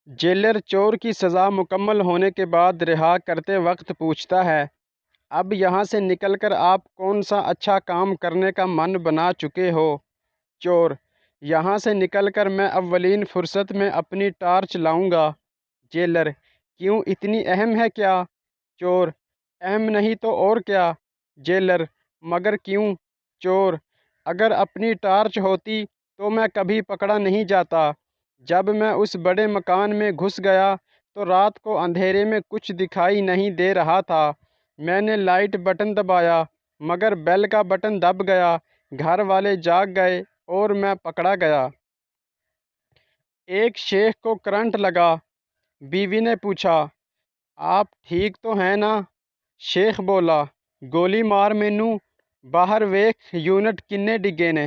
Jailer چور کی سزا مکمل ہونے کے بعد رہا کرتے وقت پوچھتا ہے، اب یہاں سے نکل کر آپ کون سا اچھا کام کرنے کا من بنا چکے ہو؟ چور: یہاں سے نکل کر میں اولین فرصت میں اپنی ٹارچ لاؤں گا۔ جیلر: کیوں، اتنی اہم ہے کیا؟ چور: اہم نہیں تو اور کیا۔ جیلر: مگر کیوں؟ چور: اگر اپنی ٹارچ ہوتی تو میں کبھی پکڑا نہیں جاتا۔ جب میں اس بڑے مکان میں گھس گیا تو رات کو اندھیرے میں کچھ دکھائی نہیں دے رہا تھا۔ میں نے لائٹ بٹن دبایا مگر بیل کا بٹن دب گیا، گھر والے جاگ گئے اور میں پکڑا گیا۔ ایک شیخ کو کرنٹ لگا۔ بیوی نے پوچھا، آپ ٹھیک تو ہیں نا؟ شیخ بولا، گولی مار مینوں، باہر ویکھ یونٹ کنے ڈگے نے۔